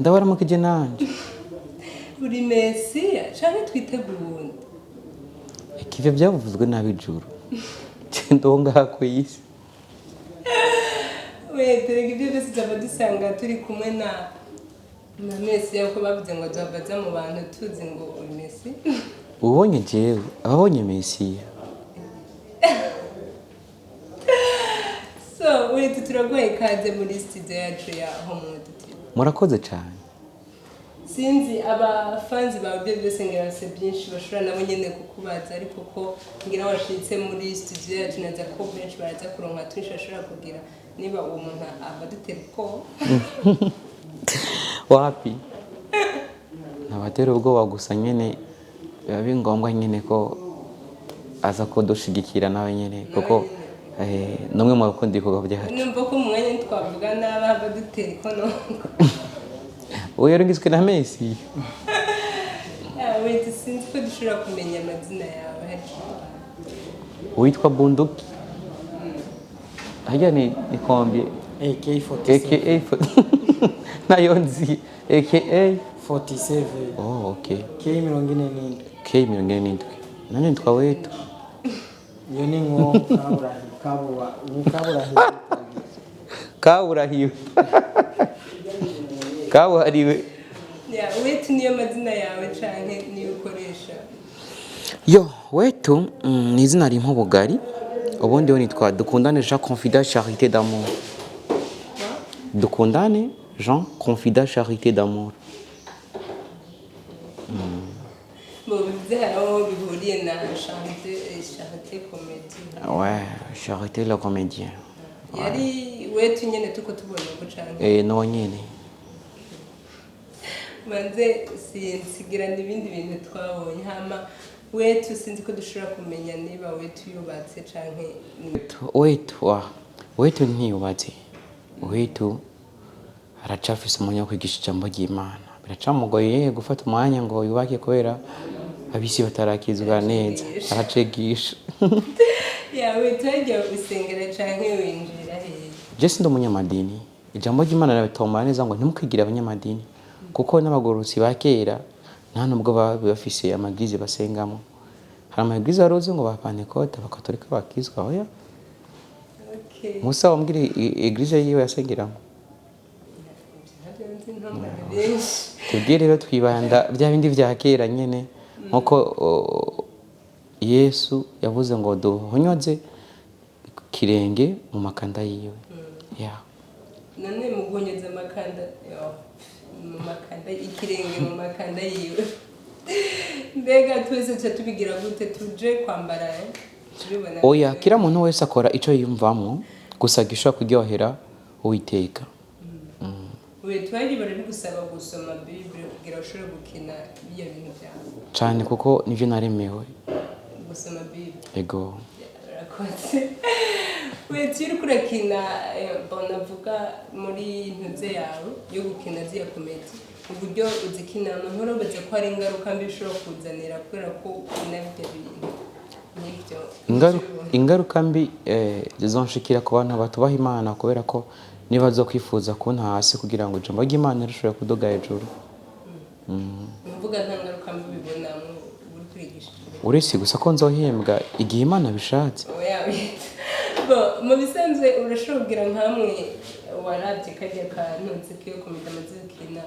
ndabaramukije nanje uri MESIYA canke twiteguye ivyo byavuzwe n'abijuru ndonga kwisi weterega ibyo byose tuzaba dusanga turi kumwe na MESIYA ko bavuze ngo tubaza mu bantu tuzi ngo uri MESIYA ubonye jewe abonye MESIYA so wetu turagoye kaze muri studio yacu ya HOMEWOOD TV murakoze cyane sinzi abafanzi bawe byo byose ngira se byinshi bashobora nabo nyene kukubaza ariko ko ngira washitse muri studio yacu naza ko benshi baraza kuronka twinshi ashobora kugira niba uwo muntu abadutera ko wapi nabatera ubwoba gusa nyene biba bingombwa nyene ko aza kudushigikira nawe nyene kuko numwe mu bakundi ibikorwa byacu numva ko umwanya twavuga n'aba abadutera ko no oya rungizwe na MESIYA wetu sinzi ko dushobora kumenya amazina yawe witwa bunduki hajya ni kombi AK47 nayo nzi aka 47 oh okay K47 K47 nani nitwa wetu iyo ni nko kaburahiwe kabuhariwe wetu niyo mazina yawe canke niyo ukoresha yo wetu ni izina rimwe bugari ubundi we nitwa dukundane Jean Confident Charité d'amour dukundane Jean Confident Charité d'amour bo bivuze haraho bihuriye na Charité comedi ouais Charité le comédien yari wetu nyene tuko tubona ko canke no nyene manze sinsigira n'ibindi bintu twabonye hama wetu sinzi ko dushobora kumenya niba wetu yubatse canke wetu ntiyubatse wetu aracafise umwanya wo kwigisha ijambo ry'Imana biracamugoye gufata umwanya ngo yubake kubera abisi batarakizwa neza aracegisha ya wetu ajya gusengera canke winjira hehe je sindi umunyamadini ijambo ry'Imana rabitomba neza ngo ntimukigire abanyamadini kuko n'abagororotsi ba kera nta nubwo bafise amagize basengamo hari amagize aroze ngo bapantekote abakatolika bakizwa oya Musa wambwira eglise yiwe yasengeramo tubwire rero twibanda bya bindi vya kera nyene nkuko yesu yavuze ngo duhonyoze kirenge mu makanda yiwe none mugonyeza makanda ikirenge mu makanda yiwe mbega twese tubigira gute tuje kwambara oya kira muntu wese akora ico yumvamwo gusa gishobora kuryohera uwiteka twari bari gusaba gusoma Bible kugira ushobore gukina biya bintu byawe cyane kuko nivyo naremewe gusoma Bible ego rakoze turi kurakina bonavuga muri ntuze yawe yo gukina ziya comedy uburyo uzikina amahoro baze ko ari ingaruka mbi bishobora kuzanira kubera ko unabyo bintu ingaruka mbi zizonshikira ku bantu batubaha Imana kubera ko niba zo kwifuza kunta hasi kugira ngo ijambo ry'Imana rishobore kudoga hejuru mvuga nta ngaruka mbi bibona muri kwigisha uretse gusa ko nzohembwa igihe Imana bishatse mu bisanzwe urashobora kugira nkamwe warabye kajya kantu nzikiyo komida amazikina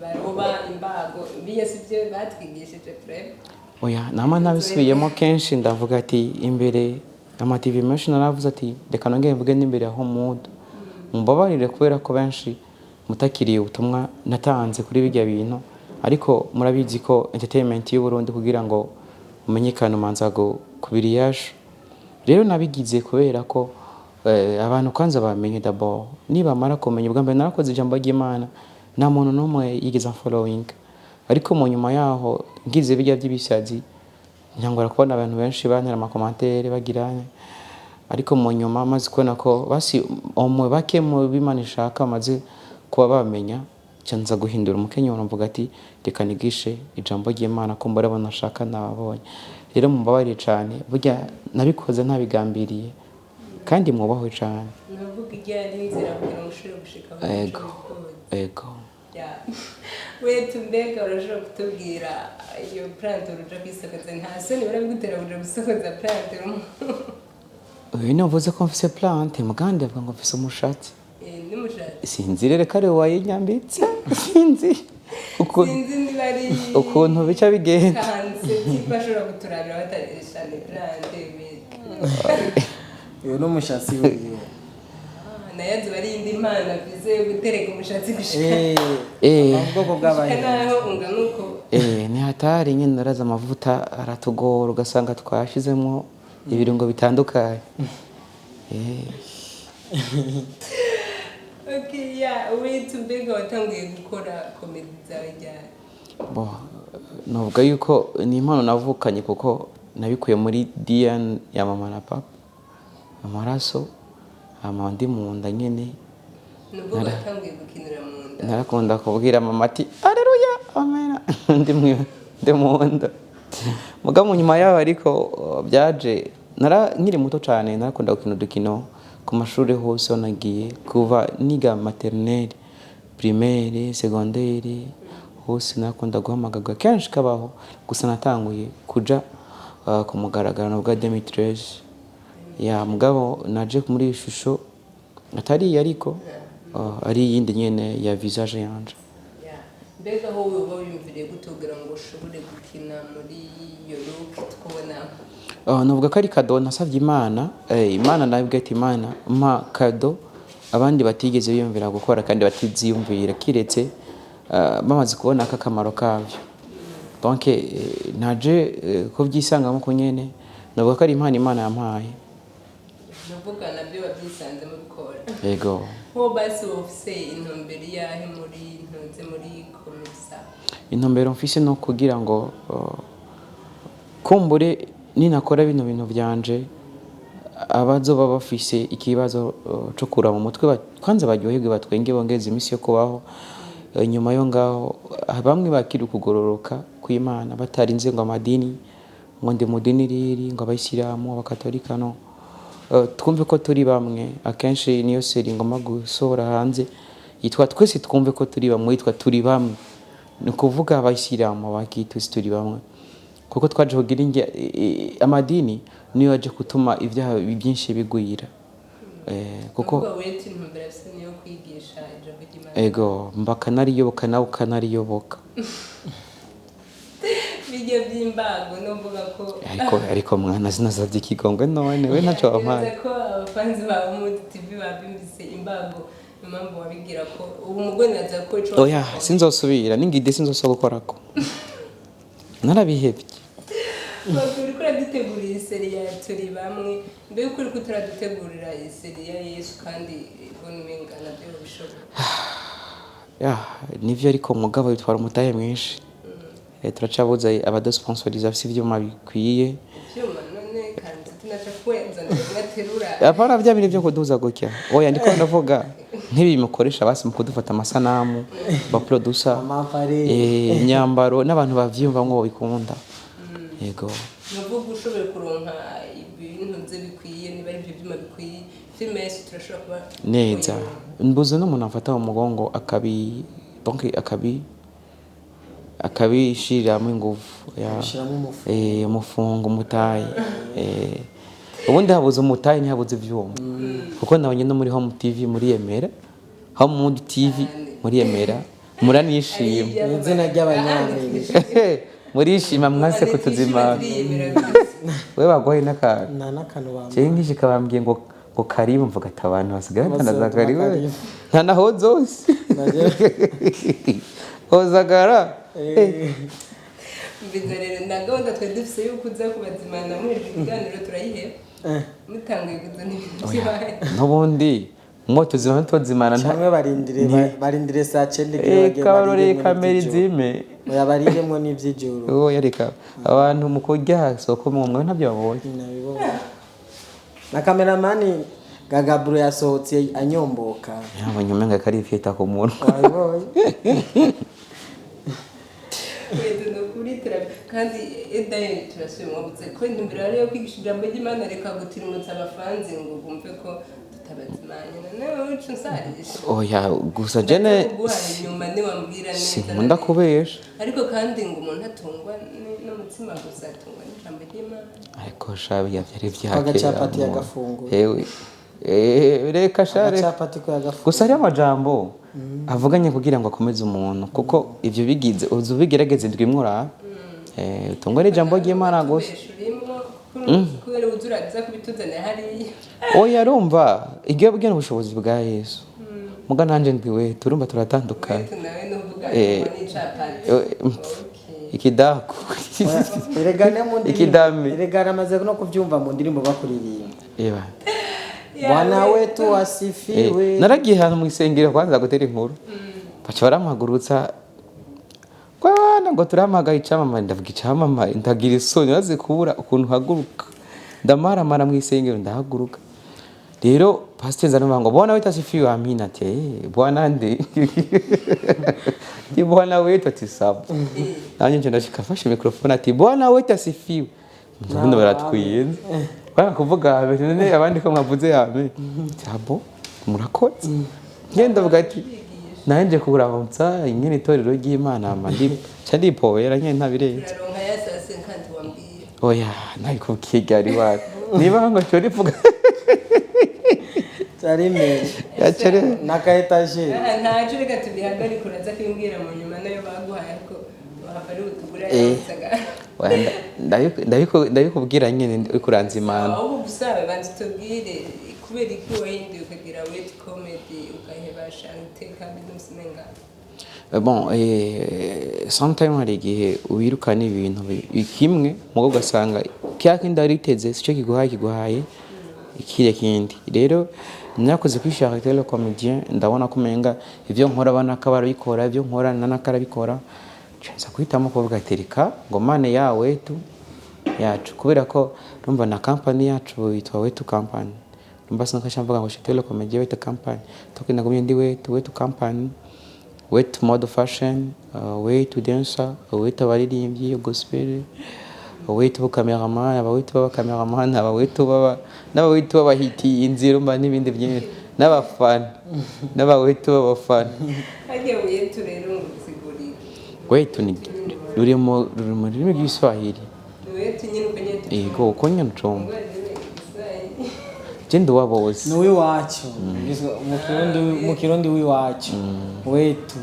baroba imbago biye sivyo batwigishije prep oya nama nabisubiyemo kenshi ndavuga ati imbere ama TV menshi naravuze ati reka nongere mvuge n'imbere ya HOMEWOOD mumbabarire kubera ko benshi mutakiriye ubutumwa natanze kuri bijya bintu ariko murabizi ko entertainment y'u Burundi kugira ngo umenyekane umanzago kubiri yasho rero nabigize kubera ko abantu kwanza bamenye d'abord niba mara kumenya ubwa mbere narakoze ijambo ry'Imana nta muntu n'umwe yigeze following ariko mu nyuma yaho ngize bijya by'ibishazi nyangora kubona abantu benshi bantera ama commentaire bagiranye ariko mu nyuma maze kubona ko basi omwe bake mu bimana ishaka maze kuba bamenya cyanza guhindura umukenyi mvuga ati reka nigishe ijambo ry'Imana ko mbora banashaka nababonye rero mumbabarire cyane burya nabikoze ntabigambiriye kandi mwubahwe cyane navuga ijya n'inzira kugira ngo ushobore gushika ego WETU mbega urashobora kutubwira iyo plante uruja kwisokoza nta soni barabigutera kuja gusokoza plante uyu navuze ko mfise plante mugandi avuga ngo mfise umushatsi n'umushatsi sinzi rero kare wayinyambitse sinzi sinzi niba ari ukuntu bica bigenda hanze bashobora kuturabira batarisha ni plante uyu n'umushatsi wiwe nayazi bari indi mpano avuze yo gutereka umushatsi gushika ubwoko bw'abahinzi naho unga nkuko ni hatari nyine naraza amavuta aratugora ugasanga twashizemo ibirungo bitandukanye okay ya WETU mbega watanguye gukora comedy zawe ryari novuga yuko ni impano navukanye kuko nabikuye muri DNA ya mama na papa amaraso amandi mu nda nyene nubwo watanguye gukinira mu nda narakunda kubwira mama ati aleluya amena ndi mu nda muga mu nyuma yaho ariko byaje nkiri muto cyane narakunda gukina udukino ku mashuri hose nagiye kuva niga maternelle primaire secondaire hose nakunda guhamagagwa kenshi kabaho gusa natanguye kuja ku mugaragaro bwa 2013 ya mugabo naje muri ishusho atari ariko ari yindi nyene ya visage yanje mbega aho wowe wiyumviriye gutugira ngo ushobore gukina muri iyo look twabona novuga ko ari kado nasavye imana imana nabwo ati imana mpa kado abandi batigeze biyumvira gukora kandi batiziyumvira kiretse bamaze kubona akamaro kavyo donc naje ko byisangamo ko nyene navuga ko ari impano imana yampaye navuga nabyo babyisanzemo gukora yego ho basi ofise intumbero yahe muri ntunze muri komisa intumbero mfise no kugira ngo kumbure ninakora bino bintu byanje abazoba bafise ikibazo cyo kura mu mutwe kwanza baryoherwe batwenge bongeze imisi yo kubaho nyuma yo ngaho bamwe bakiri kugororoka kw'Imana batarinze ngo amadini ngo ndi mu dini riri ngo abayisilamu abakatolika no twumve ko turi bamwe akenshi niyo seri ngoma gusohora hanze yitwa twese twumve ko turi bamwe yitwa turi bamwe ni kuvuga abayisilamu bakituse turi bamwe kuko twaje kugira amadini niyo yaje gutuma ibyaha byinshi bigwira kuko WETU intumbero yafise niyo kwigisha ijambo ry'Imana ego mbaka nariyoboka nawe ukanariyoboka bijye by'imbago no mvuga ko ariko mwana sinazavye ikigongwe none we ntaco wampaye ko abafanzi ba HOMEWOOD TV babimbise imbago impamvu wabigira ko ubu mugoni naza ko ico oya sinzosubira ningide sinzosaba gukorako narabihebye bakuri ko dutegurira iseri ya turi bamwe mbe ukuri ko turadutegurira iseri ya Yesu kandi bonumenga nabyo bishoboka nivyo ariko mugabo bitwara umutahe mwinshi turacabuza abadosponsorisa afise ivyuma bikwiye ivyuma none kandi tunaca kwenza ndaterura apana vya biri byo kuduza gutya oya ndiko ndavuga ntibimukoresha basi mu kudufata amasanamu ba producer imyambaro n'abantu bavyumva ngo bikunda yego nuvuga ushobora kuronka ibintu bye bikwiye niba ari ivyuma bikwiye filme Yesu turashobora kuba neza mbuze n'umuntu afata mu mugongo akabishiramo ingufu umufungo umutayi ubundi habuze umutayi ntihabuze ivyuma kuko nabonye no muri Home TV muri Emera HOMEWOOD TV muri Emera muranishima izina ry'abanyamerika murishima mwase kutuzima we bagoye n'akantu n'akantu bamwe cyangwa nk'iki kabambwiye ngo karibu mvuga ati abantu basigaye batanaza karibu nta naho zose hozagara mbizarere ndagahunda twe dufise yuko uza kubazimana muri ibiganiro turayiheba mutanguye kuzana ibintu byawe n'ubundi mwoto zimana tuzimana ntamwe barindire saa 9 kabarore kamera izime yabariremwo n'ivyijuru yareka abantu mu kurya soko mwe ntabyo babonye na cameraman Gagabro yasohotse anyomboka yabonye umenga kari ifita ku muntu kandi edaye turasubira mu ko intumbero yo kwigisha ijambo ry'Imana reka gutirimutsa abafanzi ngo bumve ko utabazimanye nawe uca unsarisha oya gusa jene guhana inyuma niwambwira neza sinkunda kubesha ariko kandi ngo umuntu atungwa n'umutima gusa atungwa n'ijambo ry'Imana ariko shabi yavyari agacapati yagafunguye ewe reka share agacapati ko yagafunguye gusa ari amajambo avuganye kugira ngo akomeze umuntu kuko ivyo bigize uzubigerageze ndwimura utungwa n'ijambo ry'Imana gusa kubera uzuragiza kubituzanira hariya oya rumva igiye bugena ubushobozi bwa Yesu muga nanje ndwiwe turumva turatandukanye nawe nuvuga n'icapati ikidaku erega mundi ikidami erega ramaze no kuvyumva mu ndirimbo bakuririmba eba Bwana wetu asifiwe naragiye hano mu isengero kwanza gutera inkuru baca baramagurutsa kwana ngo turamagaye icamamare ndavuga icamamare ndagira isoni naze kubura ukuntu haguruka ndamaramara mu isengero ndahaguruka rero pastor zanuma ngo Bwana wetu asifiwe amina ati Bwana ndi Bwana wetu ati sawa nanje nje ndashika fashe microphone ati Bwana wetu asifiwe none baratwiyenza bana kuvuga none abandi ko mwavuze yame cyabo murakoze ngenda vuga ati nanje kuramutsa ingene itorero ry'Imana amandi cyandipowera nyene ntabirenze naronka yasase kandi wambwiye oya ntabwo kigari wa niba ngo cyo rivuga Tarime yacere nakaetaje ntaje reka tubihagarika uraza kwimbwira mu nyuma nayo baguhaye ariko bahapari utugura ndabikubwira nyene uri kuranzimana ahubwo gusaba banzi tubwire kubera iki wahinduye ukagira wet comedy ukahebasha iteka bidusimenga bon sometimes hari igihe wirukana ibintu kimwe mugo ugasanga kyakindi ariteze sico kiguhaye ikire kindi rero nakoze kwishaka tele comedien ndabona kumenga ivyo nkora bana kabara bikora ivyo nkora nanakara bikora cyenza kuhitamo kuvuga aterika ngo mane ya wetu yacu kubera ko rumva na company yacu yitwa WETU company rumva sinakashamvuga ngo tele comedien WETU company tokina gumye ndi WETU company WETU mode fashion WETU dancer WETU abaririmbyi gospel WETU cameraman aba cameraman aba WETU baba hiti inzira mba n'ibindi byinshi n'abafana WETU abafana hagiye WETU rero ngusigurira WETU ni rurimo rurimi rw'Iswahili WETU nyine ukanyete yego ukonya ncomba Jendo wabo wose Nuwi wacu mu kirundi wiwacu wetu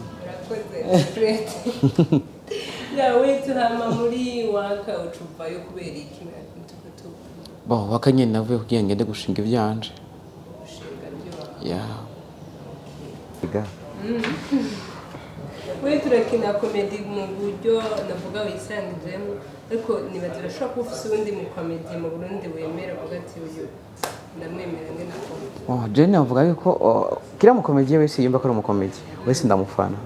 ya wetu hama muri waka ucuvayo kubera iki mutukutu bo wakanye navuye kugira ngende gushinga ivyanje gushinga byo ya iga wetu rakina comedy mu buryo navuga wisangijemo ariko nibaza urashobora kuba ufise ubundi mu comedy mu Burundi wemera uvuga ati uyu ndamwemera ngena ko Jene avuga yuko kila mukomedie wese yimba ko ari umukomedie wese ndamufana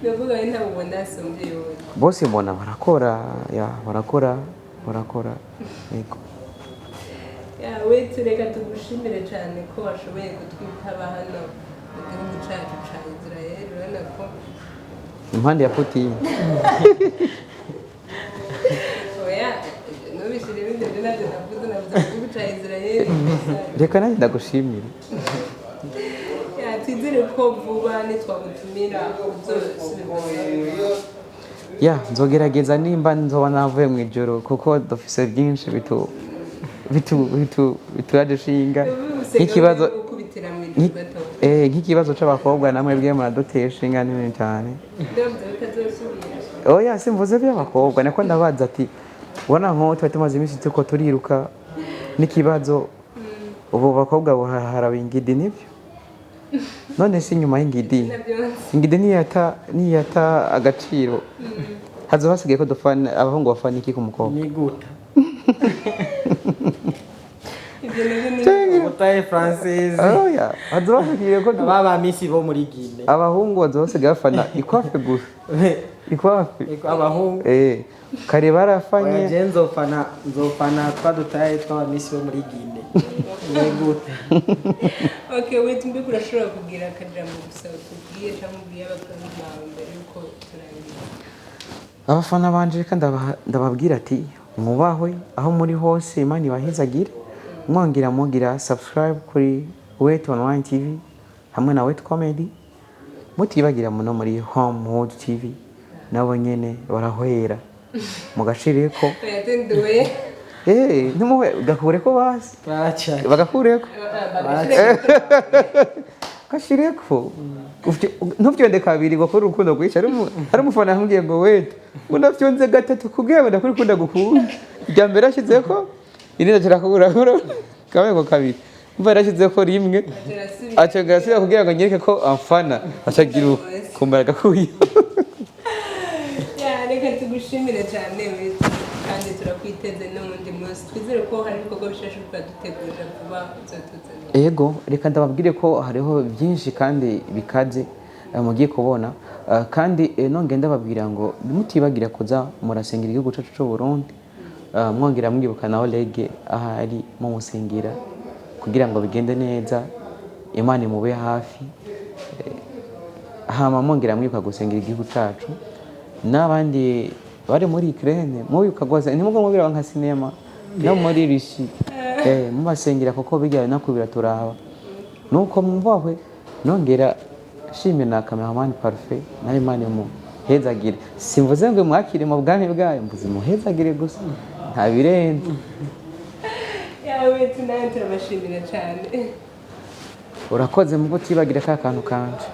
navuga nta ubona asomye yowe bose mbona barakora yego ya wetu reka tugushimire cyane ko washoboye kutwitaba hano mu gihugu cyacu cya Israel urabona ko impande ya Putin oya nubishire bindi bintu navuze mu gihugu cya Israel reka nanjye ndagushimira tizere ko vuba nitwagutumira ya nzogerageza nimba nzoba navuye mu ijoro kuko dufise byinshi bituyadushinga nk'ikibazo nk'ikibazo c'abakobwa namwe bwe muradutesha inga nini cyane oya simvuze by'abakobwa nako ndabaza ati ubona nko tuba tumaze iminsi tuko turiruka n'ikibazo ubu bakobwa harabingidi nibyo none si nyuma y'ingidi niyata agaciro hazo hasigaye ko dufana abahungu bafana iki ku mukobwa ni guta Mutaye Francis oya hazo hasigaye ko baba misi bo muri Gine abahungu hazo hasigaye bafana ikwafe gusa ikwafe abahungu kare barafanye nzofana twadutaye twa misi bo muri Gine negute okay wait mbe kurashobora kugira akajambo gusa tubwiye cyangwa ubwiye abafana bawe mbere yuko turangiza abafana banje kandi ndababwira ati mwubahwe aho muri hose Imana ibahezagire mwongera mugira subscribe kuri WETU online TV hamwe na WETU comedy, mutibagira muno muri HOMEWOOD TV nabo nyene barahwera mugashireko yatenduwe numuwe gakureko basi bagakureko kashireko ntuvyonde kabiri gukora urukundo rwica ari umufana yambwiye ngo WETU unavyonze gatatu kugira ngo ndakuri kunda gukunda irya mbere ashizeko irindi kirakubura kamwe ngo kabiri umva yarashizeko rimwe aca gasira kugira ngo nyereke ko amfana acagira kumbara gakuye reka tugushimire cyane WETU kandi turakwiteze n'undi munsi twizere ko hari ibikorwa bishasha dutegura vuba uzotuzanira. Yego reka ndababwire ko hariho byinshi kandi bikaze mugiye kubona kandi nongenda ndababwira ngo mutibagira kuza murasengera igihugu cyacu cy'u Burundi mwongera mwibuka naho lege ahari mu musengera kugira ngo bigende neza Imana imube hafi hama mwongera mwibuka gusengera igihugu cyacu n'abandi bari muri Ukraine mwibuka gwaza ntimugomba mubira nka sinema no muri rishi mubasengera kuko bijya nakubira turaba nuko mwumvahwe nongera shime na cameraman parfait na Imana mu hezagire simvuze ngo mwakire mu bwami bwayo mvuze mu hezagire gusa nta birenze WETU nawe turabashimira cyane urakoze mu gutibagira ka kantu kanje